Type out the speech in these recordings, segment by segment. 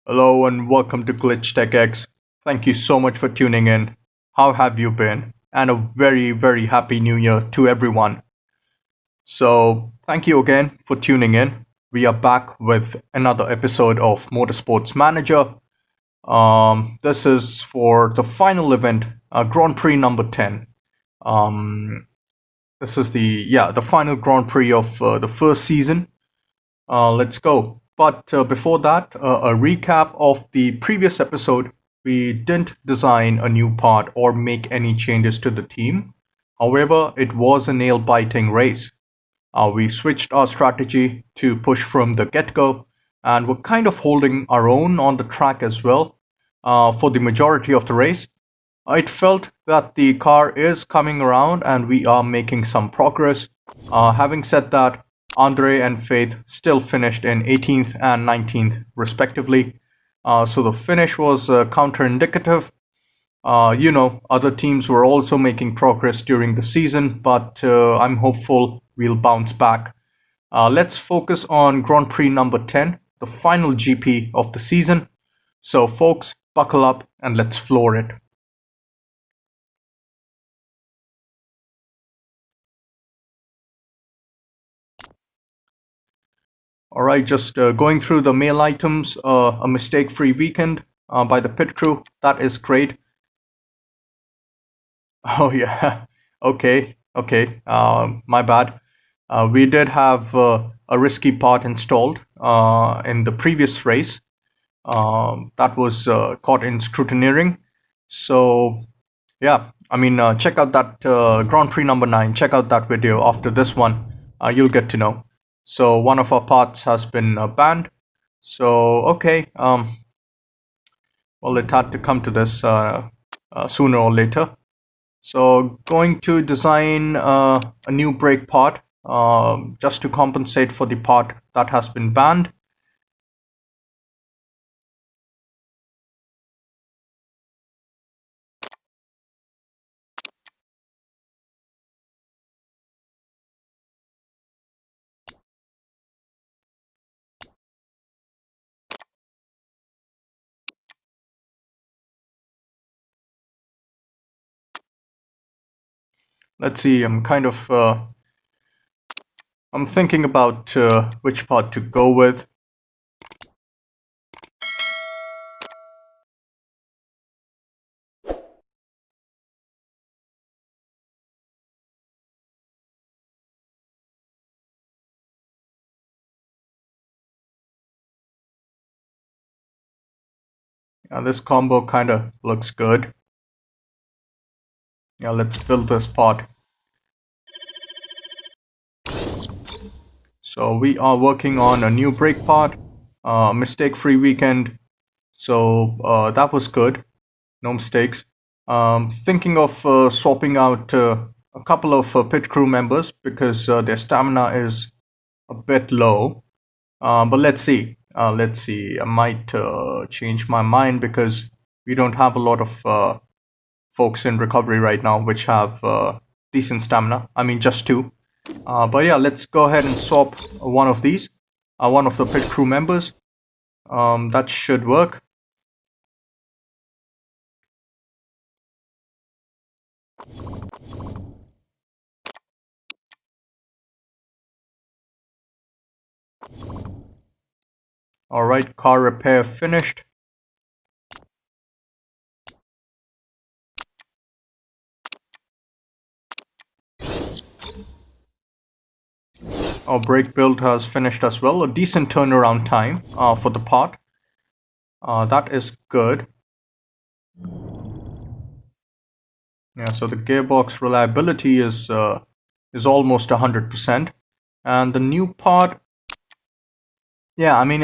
Hello and welcome to GlitchTechX. Thank you so much for tuning in. How have you been? And a very, very happy new year to everyone. So, thank you again for tuning in. We are back with another episode of Motorsports Manager. This is for the final event, Grand Prix number 10. This is the final Grand Prix of the first season. Let's go. But before that, a recap of the previous episode. We didn't design a new part or make any changes to the team. However, it was a nail-biting race. We switched our strategy to push from the get-go, and we're kind of holding our own on the track as well for the majority of the race. It felt that the car is coming around and we are making some progress. Having said that, Andre and Faith still finished in 18th and 19th respectively. So the finish was counterindicative. Other teams were also making progress during the season, but I'm hopeful we'll bounce back. Let's focus on Grand Prix number 10, the final GP of the season. So folks, buckle up and let's floor it. All right, just going through the mail items. A mistake-free weekend by the pit crew. That is great. Oh yeah. Okay. My bad. We did have a risky part installed in the previous race. That was caught in scrutineering. So yeah, I mean, check out that Grand Prix number 9. Check out that video after this one. You'll get to know. So one of our parts has been banned. So okay, well, it had to come to this sooner or later. So going to design a new brake part just to compensate for the part that has been banned. Let's see, I'm thinking about which part to go with. This combo kind of looks good. Yeah, let's build this part. So we are working on a new brake part, mistake-free weekend. So that was good, no mistakes. Thinking of swapping out a couple of pit crew members because their stamina is a bit low. But let's see. I might change my mind because we don't have a lot of folks in recovery right now which have decent stamina. I mean, just two. But yeah, let's go ahead and swap one of these, one of the pit crew members. That should work. All right, car repair finished. Our brake build has finished as well. A decent turnaround time for the part. That is good. Yeah, so the gearbox reliability is almost 100%, and the new part. Yeah, I mean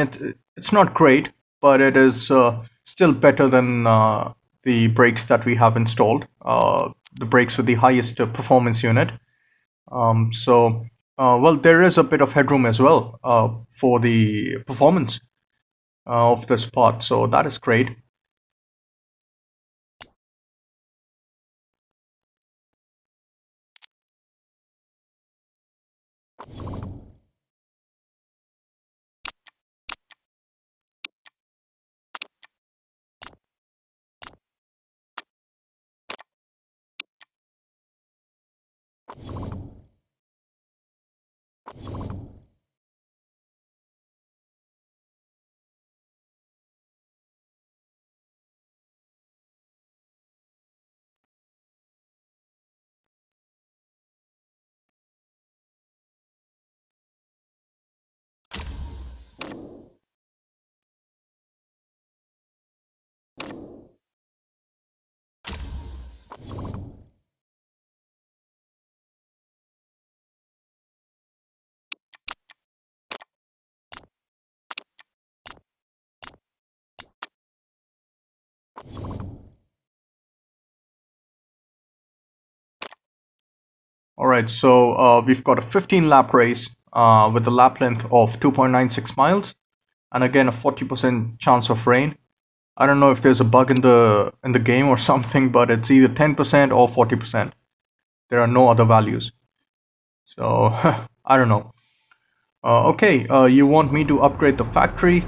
it's not great, but it is still better than the brakes that we have installed. The brakes with the highest performance unit. Well, there is a bit of headroom as well for the performance of this part, so that is great. Alright, so we've got a 15 lap race with a lap length of 2.96 miles, and again a 40% chance of rain. I don't know if there's a bug in the game or something, but it's either 10% or 40%. There are no other values. So I don't know. Okay, you want me to upgrade the factory?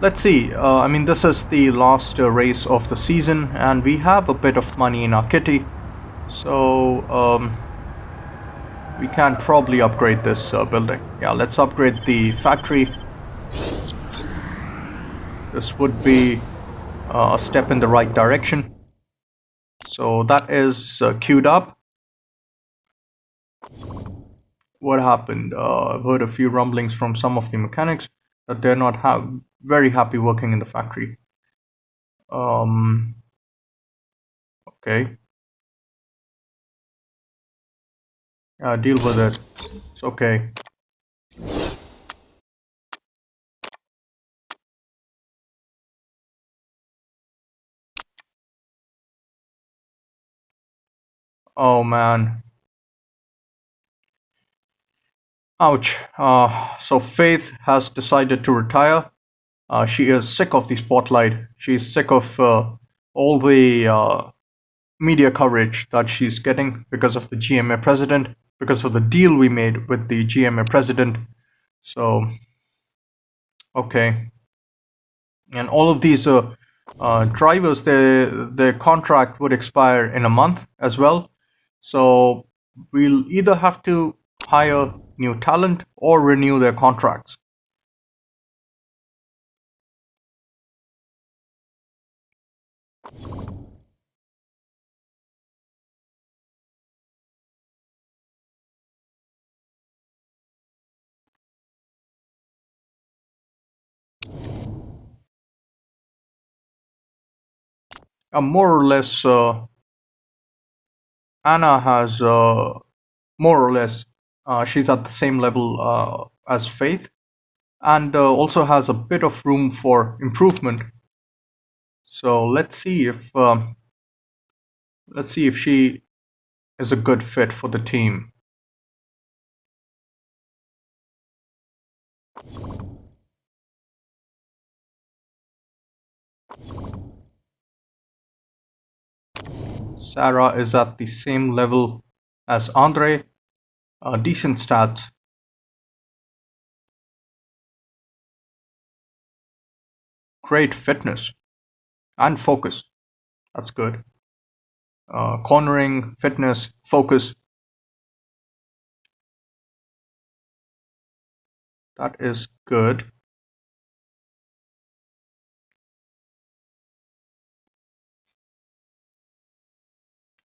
Let's see. I mean, this is the last race of the season, and we have a bit of money in our kitty, so we can probably upgrade this building. Yeah, let's upgrade the factory. This would be a step in the right direction. So that is queued up. What happened? I've heard a few rumblings from some of the mechanics that they're not very happy working in the factory. Okay. Deal with it. It's okay. Oh man. Ouch. So Faith has decided to retire. She is sick of the spotlight. She's sick of all the media coverage that she's getting because of the GMA president, because of the deal we made with the GMA president. So, okay. And all of these drivers, their contract would expire in a month as well. So we'll either have to hire new talent or renew their contracts. More or less, Anna has more or less, she's at the same level as Faith, and also has a bit of room for improvement. So let's see if she is a good fit for the team. Sarah is at the same level as Andre, decent stats. Great fitness and focus. That's good. Cornering, fitness, focus. That is good.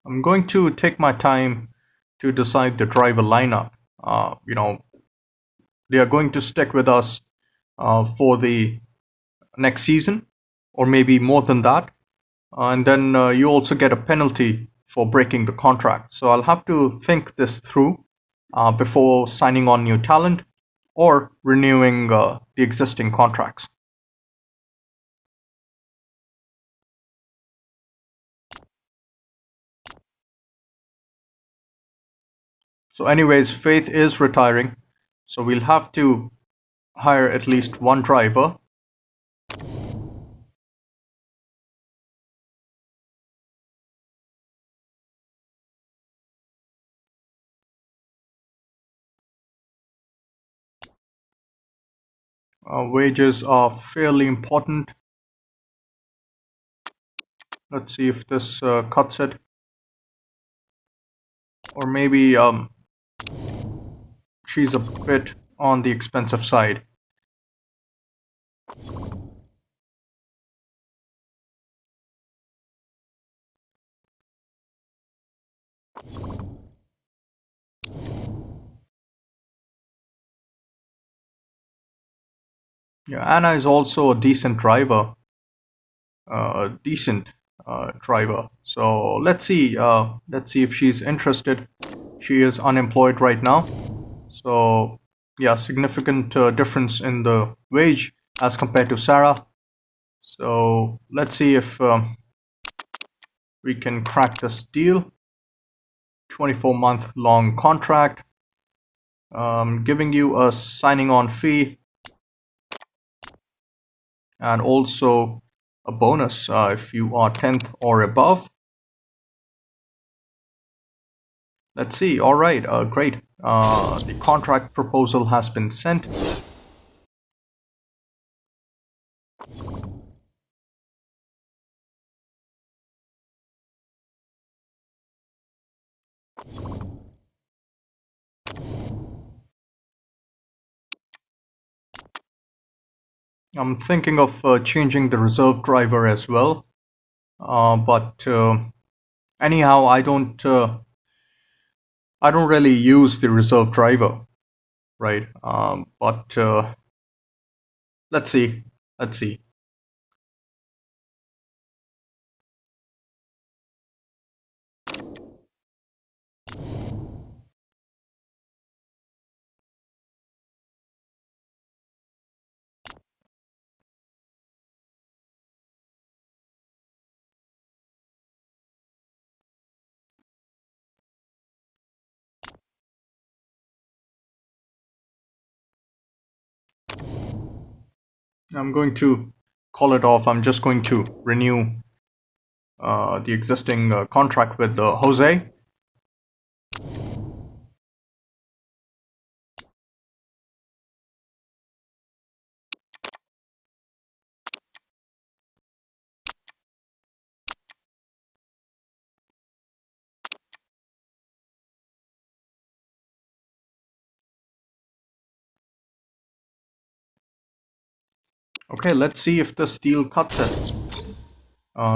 I'm going to take my time to decide the driver lineup. They are going to stick with us for the next season, or maybe more than that. And then you also get a penalty for breaking the contract. So I'll have to think this through before signing on new talent or renewing the existing contracts. So, anyways, Faith is retiring, so we'll have to hire at least one driver. Wages are fairly important. Let's see if this cuts it. Or maybe she's a bit on the expensive side. Yeah, Anna is also a decent driver. Decent driver. So let's see. Let's see if she's interested. She is unemployed right now. So yeah, significant difference in the wage as compared to Sarah. So let's see if we can crack this deal. 24-month long contract, giving you a signing on fee and also a bonus if you are 10th or above. Let's see. All right, great. The contract proposal has been sent. I'm thinking of changing the reserve driver as well, but anyhow, I don't really use the reserve driver, right? But let's see, let's see. I'm going to call it off. I'm just going to renew the existing contract with Jose. Okay, let's see if this deal cuts it.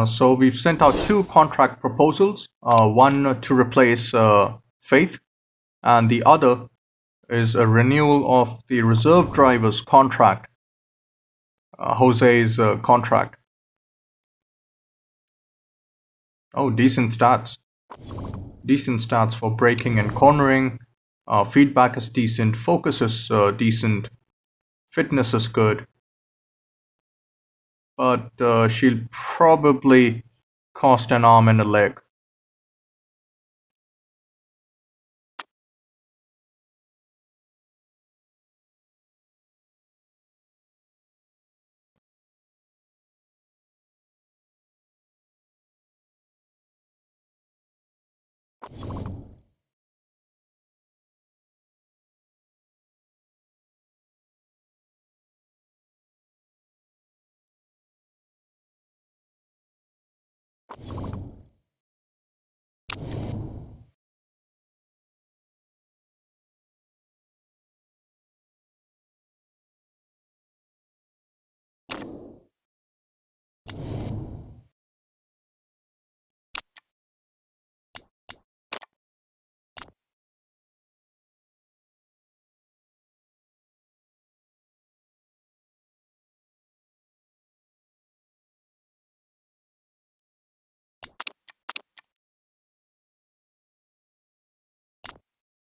So we've sent out two contract proposals, one to replace Faith, and the other is a renewal of the reserve driver's contract, Jose's contract. Oh, decent stats. Decent stats for braking and cornering. Feedback is decent. Focus is decent. Fitness is good. But she'll probably cost an arm and a leg.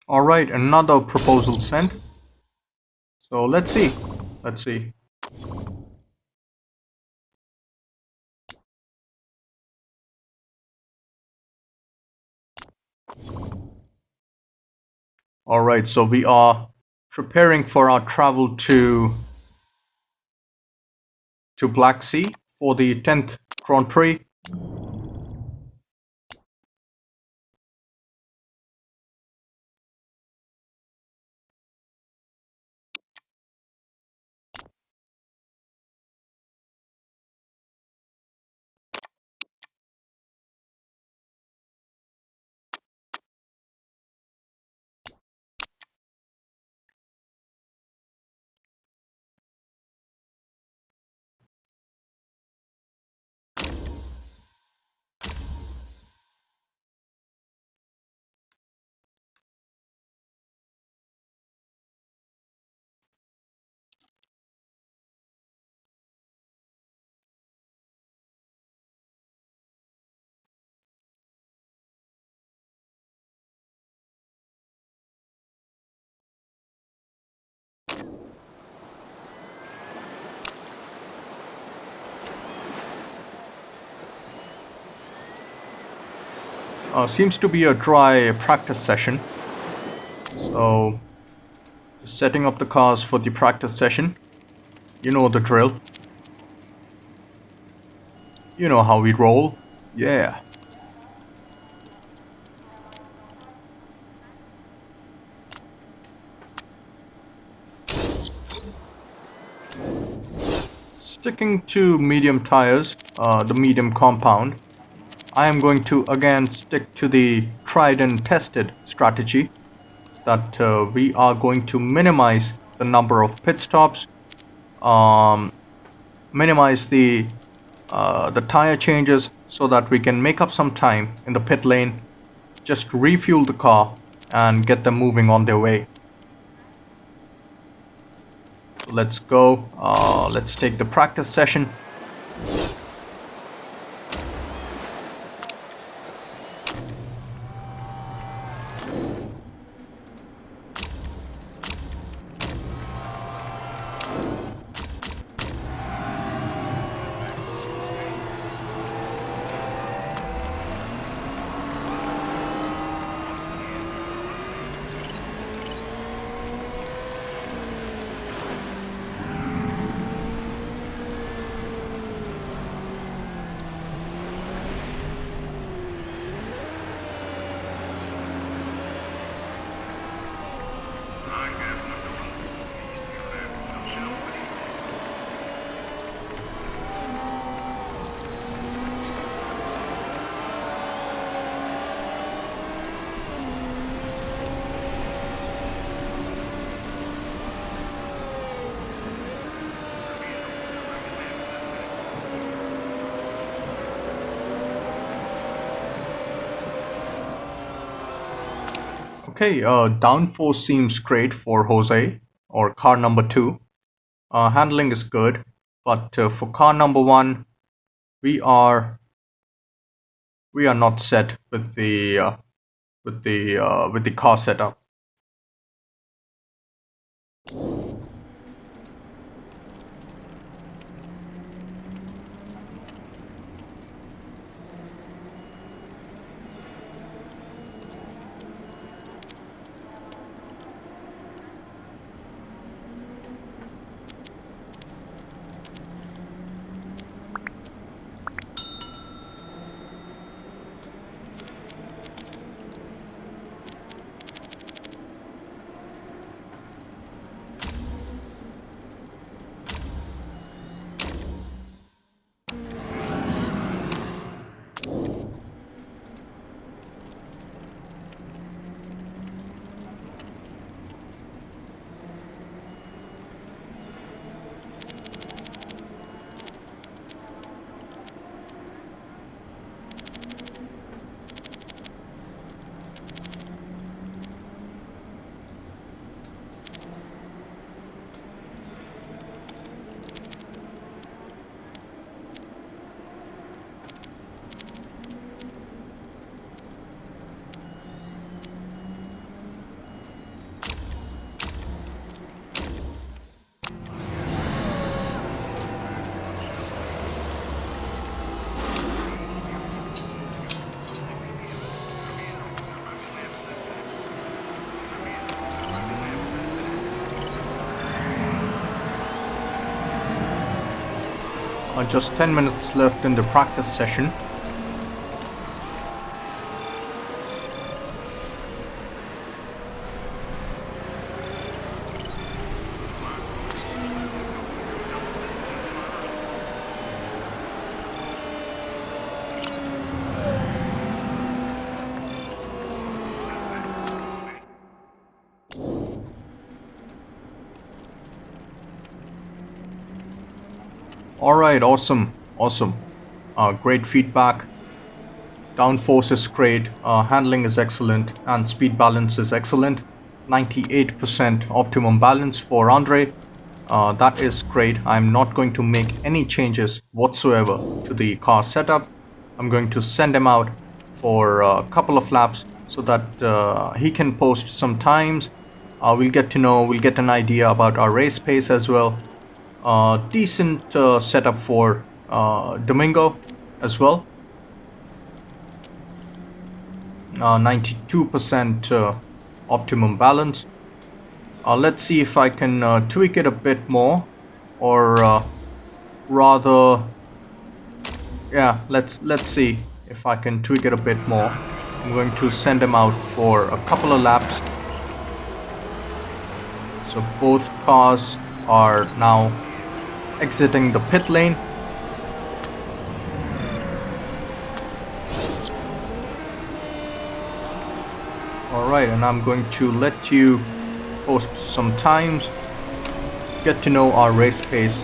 All right, another proposal sent. So let's see. Let's see. All right, so we are preparing for our travel to Black Sea for the 10th Grand Prix. Seems to be a dry practice session. So, just setting up the cars for the practice session. You know the drill. You know how we roll. Yeah. Sticking to medium tires, the medium compound, I am going to again stick to the tried and tested strategy that we are going to minimize the number of pit stops, minimize the tire changes so that we can make up some time in the pit lane, just refuel the car and get them moving on their way. So let's go. Let's take the practice session. Okay, downforce seems great for Jose, or car number 2. Handling is good, but for car number 1, we are not set with the car setup. Just 10 minutes left in the practice session. Alright, awesome. Great feedback. Downforce is great, handling is excellent, and speed balance is excellent. 98% optimum balance for Andre. That is great. I'm not going to make any changes whatsoever to the car setup. I'm going to send him out for a couple of laps so that he can post some times. We'll get an idea about our race pace as well. Decent setup for Domingo as well. 92% optimum balance. Let's see if I can tweak it a bit more, or rather, yeah, let's see if I can tweak it a bit more. I'm going to send him out for a couple of laps. So both cars are now exiting the pit lane. Alright, and I'm going to let you post some times, get to know our race pace.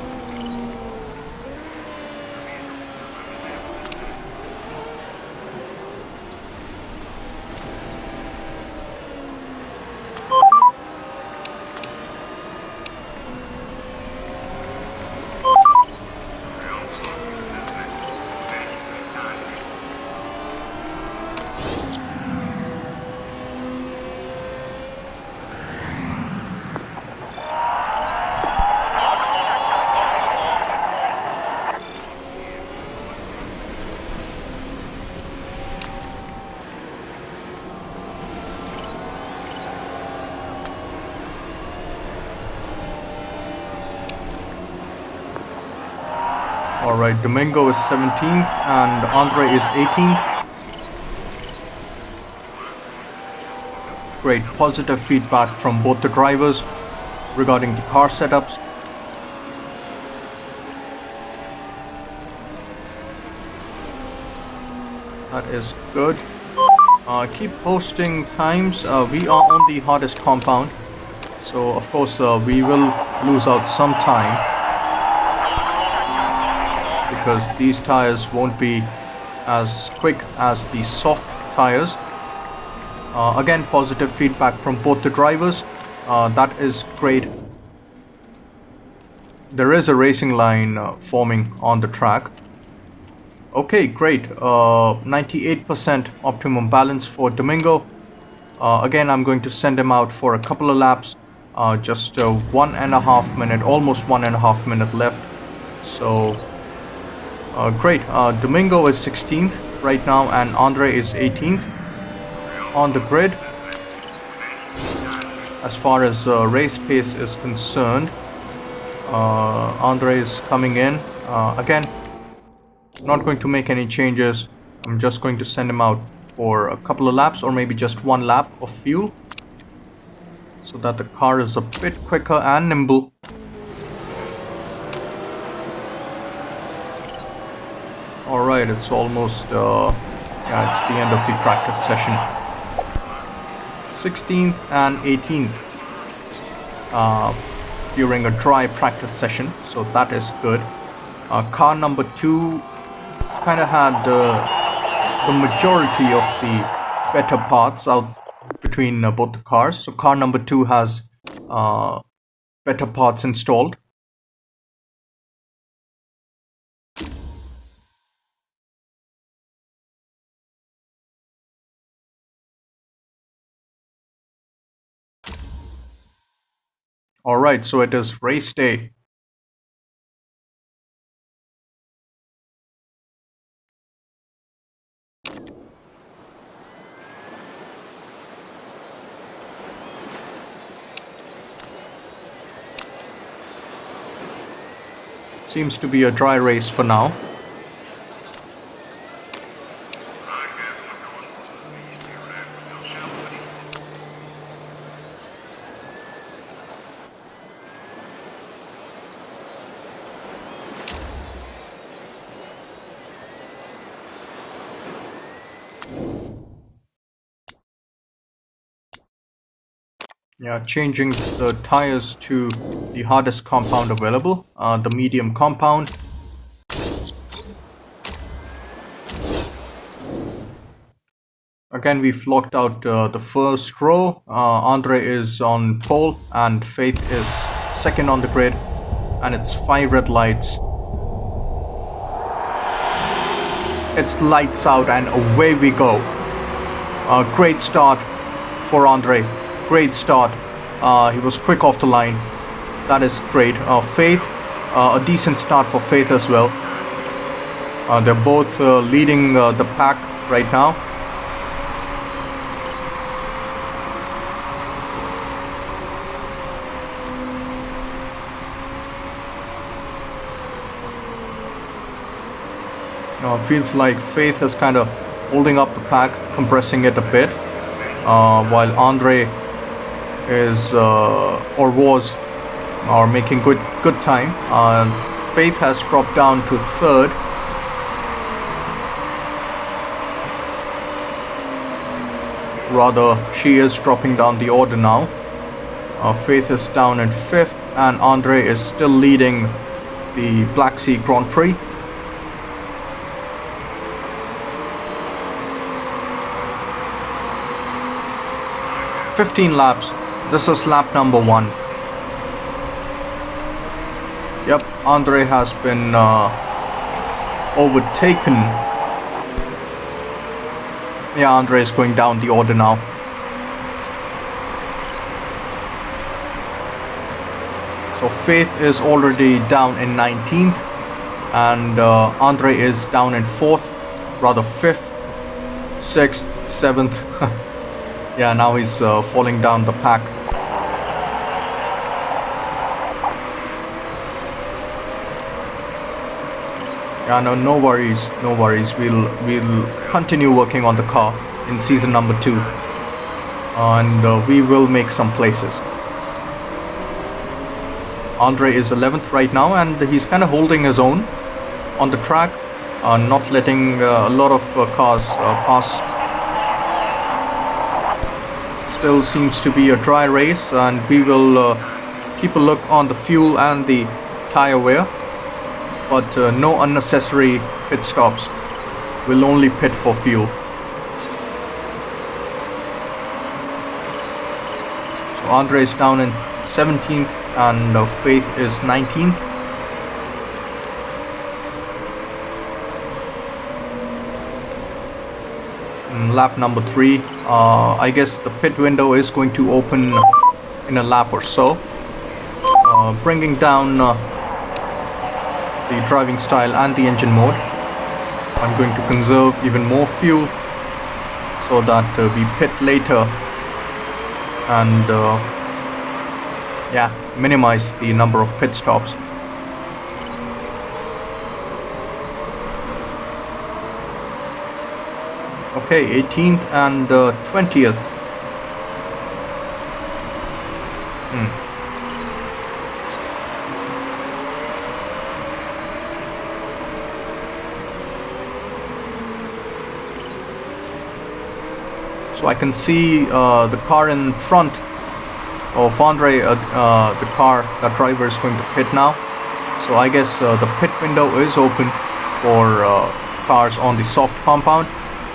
Alright, Domingo is 17th and Andre is 18th. Great positive feedback from both the drivers regarding the car setups. That is good. Keep posting times. We are on the hardest compound, so of course we will lose out some time, because these tires won't be as quick as the soft tires. Again, positive feedback from both the drivers. That is great. There is a racing line forming on the track. Okay, great. 98% optimum balance for Domingo. Again, I'm going to send him out for a couple of laps. Just 1.5 minutes, almost 1.5 minutes left. So great. Domingo is 16th right now and Andre is 18th on the grid. As far as race pace is concerned, Andre is coming in. Again, not going to make any changes. I'm just going to send him out for a couple of laps, or maybe just one lap of fuel, so that the car is a bit quicker and nimble. Alright, it's almost, yeah, it's the end of the practice session. 16th and 18th during a dry practice session, so that is good. Car number 2 kind of had the majority of the better parts out between both the cars. So car number 2 has better parts installed. Alright, so it is race day. Seems to be a dry race for now. Yeah, changing the tires to the hardest compound available, the medium compound. Again, we've locked out the first row. Andre is on pole and Faith is second on the grid, and it's 5 red lights. It's lights out and away we go. Great start for Andre. Great start. He was quick off the line. That is great. Faith, a decent start for Faith as well. They're both leading the pack right now. Feels like Faith is kind of holding up the pack, compressing it a bit, while Andre is or was or making good time. Faith has dropped down to third. Rather, she is dropping down the order now. Faith is down in fifth, and Andre is still leading the Black Sea Grand Prix. "15 laps. This is lap number 1. Yep, Andre has been overtaken. Yeah, Andre is going down the order now. So Faith is already down in 19th, and Andre is down in 4th, rather 5th, 6th, 7th. Yeah, now he's falling down the pack. Yeah, no worries. We'll continue working on the car in season number 2, and we will make some places. Andre is 11th right now, and he's kind of holding his own on the track, not letting a lot of cars pass. Still seems to be a dry race, and we will keep a look on the fuel and the tire wear, but no unnecessary pit stops. We'll only pit for fuel. So Andre is down in 17th, and Faith is 19th. Lap number 3. I guess the pit window is going to open in a lap or so, bringing down the driving style and the engine mode. I'm going to conserve even more fuel so that we pit later and minimize the number of pit stops. Okay, 18th and 20th. So I can see the car in front of Andre, the car that driver is going to pit now. So I guess the pit window is open for cars on the soft compound,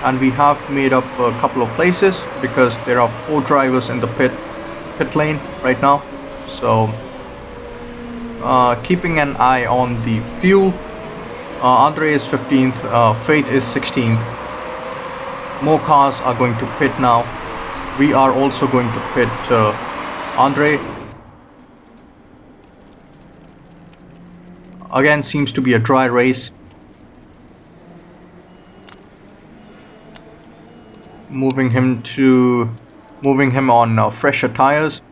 and we have made up a couple of places because there are 4 drivers in the pit lane right now. So keeping an eye on the fuel. Andre is 15th, Faith is 16th. More cars are going to pit now. We are also going to pit Andre. Again, seems to be a dry race. Moving him on fresher tires.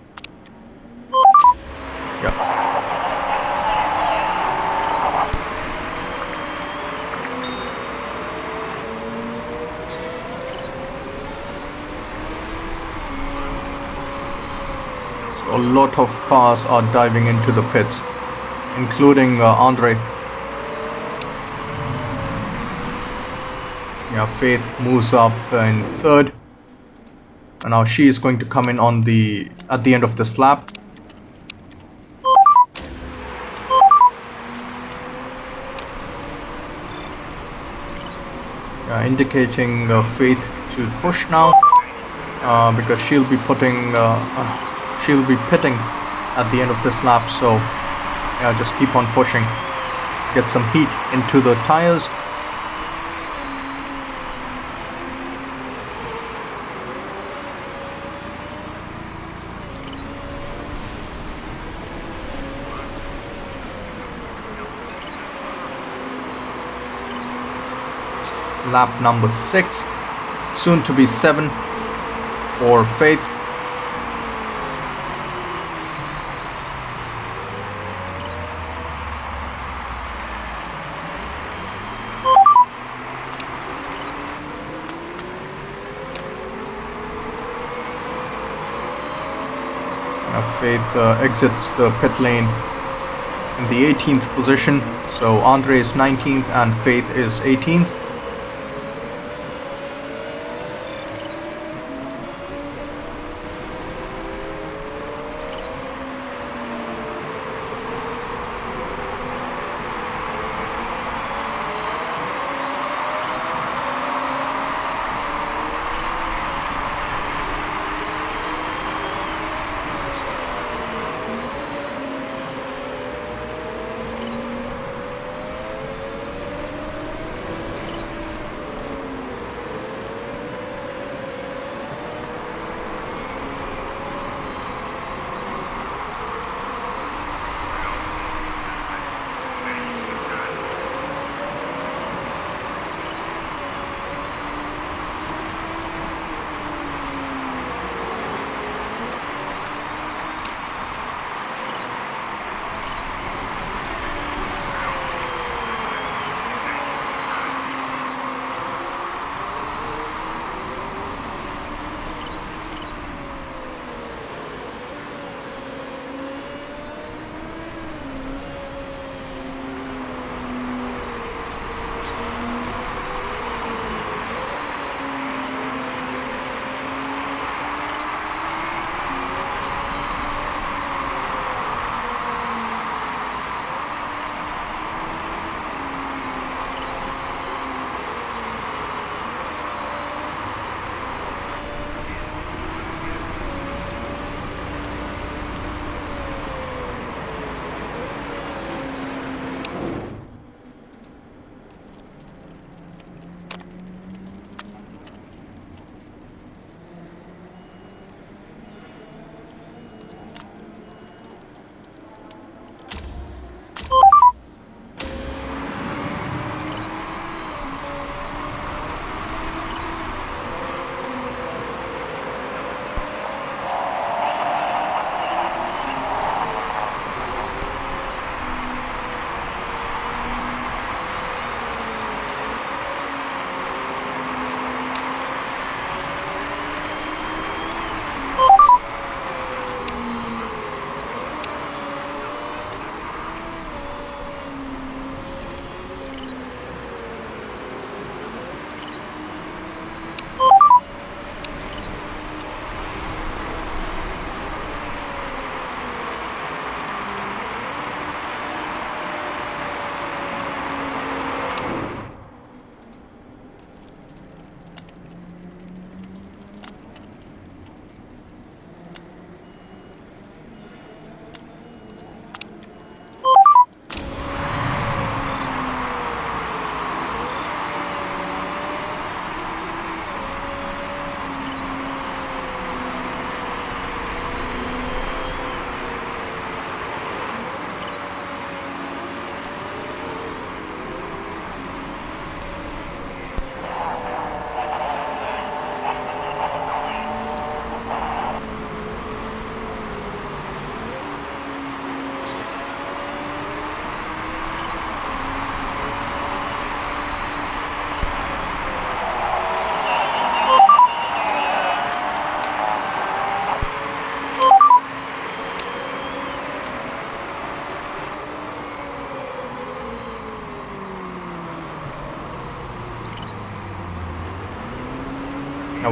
Yeah. So a lot of cars are diving into the pits, including Andre. Yeah, Faith moves up in 3rd, and now she is going to come in at the end of this lap. Indicating Faith to push now, because she'll be pitting at the end of this lap. So yeah, just keep on pushing, get some heat into the tires. Lap number 6, soon to be 7 for Faith. Faith exits the pit lane in the 18th position. So Andre is 19th and Faith is 18th.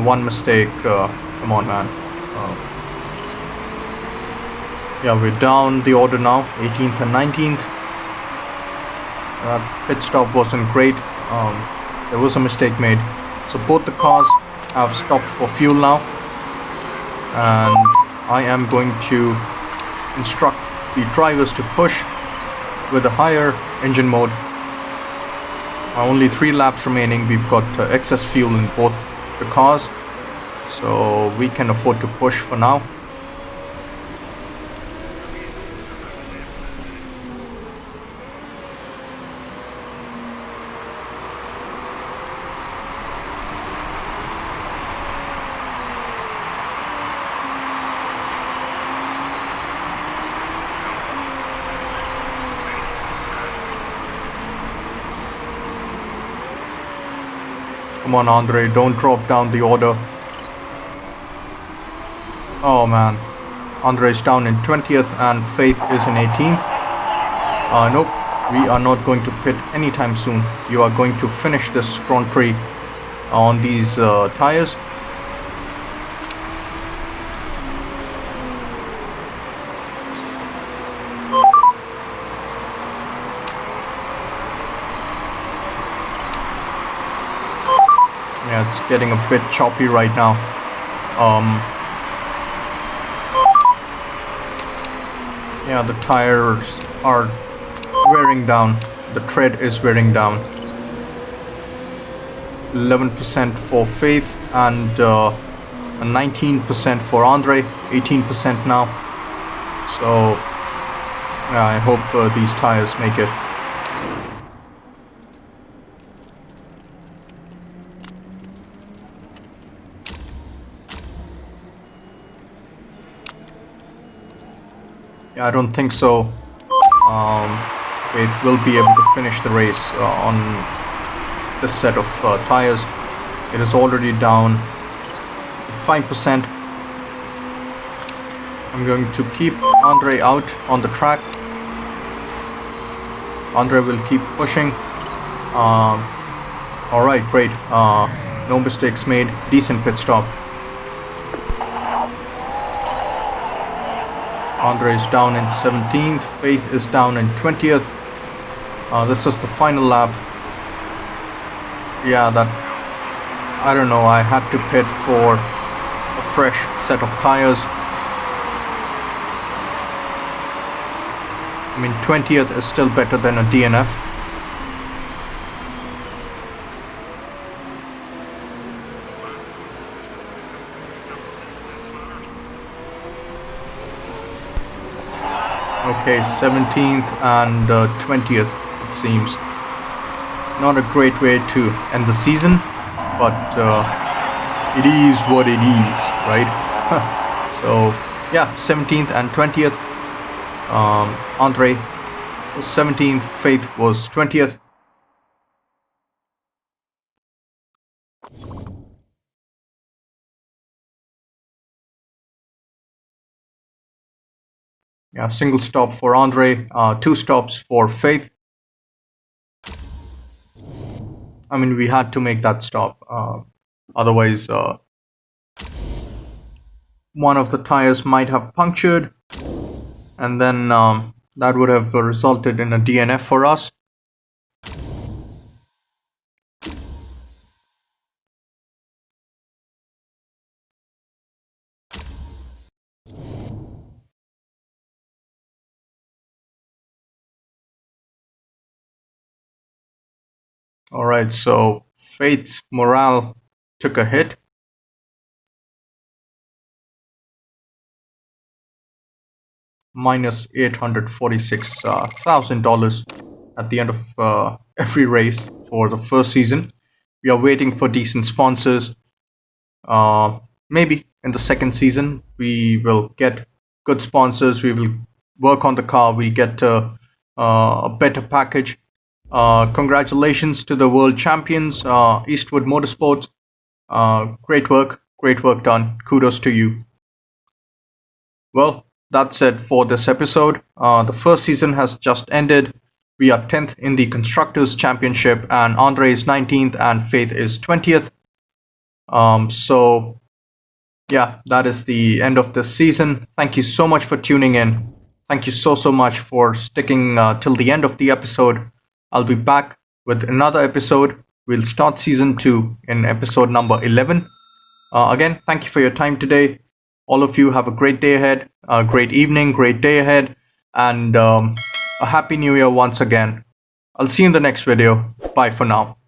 One mistake. Come on, man. Yeah, we're down the order now, 18th and 19th. Pit stop wasn't great. There was a mistake made. So both the cars have stopped for fuel now. And I am going to instruct the drivers to push with a higher engine mode. Only 3 laps remaining. We've got excess fuel in both the cars, so we can afford to push for now. Come on, Andre, don't drop down the order. Oh man, Andre is down in 20th and Faith is in 18th. Nope, we are not going to pit anytime soon. You are going to finish this Grand Prix on these tires. Yeah, it's getting a bit choppy right now. Yeah, the tires are wearing down. The tread is wearing down. 11% for Faith and 19% for Andre. 18% now. So yeah, I hope these tires make it. Yeah, I don't think so. Faith will be able to finish the race on this set of tires. It is already down 5%. I'm going to keep Andre out on the track. Andre will keep pushing. Alright, great. No mistakes made. Decent pit stop. Andre is down in 17th, Faith is down in 20th. This is the final lap. Yeah, I don't know, I had to pit for a fresh set of tires. I mean, 20th is still better than a DNF. Okay, 17th and 20th, it seems. Not a great way to end the season, but it is what it is, right? So, yeah, 17th and 20th. Andre was 17th, Faith was 20th. Yeah, single stop for Andre, 2 stops for Faith. I mean, we had to make that stop. Otherwise, one of the tires might have punctured, and then that would have resulted in a DNF for us. Alright, so Faith's morale took a hit. Minus $846,000 at the end of every race for the first season. We are waiting for decent sponsors. Maybe in the second season we will get good sponsors. We will work on the car. We get a better package. Congratulations to the world champions, Eastwood Motorsports. Great work done. Kudos to you. Well, that's it for this episode. The first season has just ended. We are 10th in the Constructors' Championship, and Andre is 19th and Faith is 20th. So, yeah, that is the end of this season. Thank you so much for tuning in. Thank you so much for sticking till the end of the episode. I'll be back with another episode. We'll start season 2 in episode number 11. Again, thank you for your time today. All of you have a great day ahead, a great evening, great day ahead, and a happy new year once again. I'll see you in the next video. Bye for now.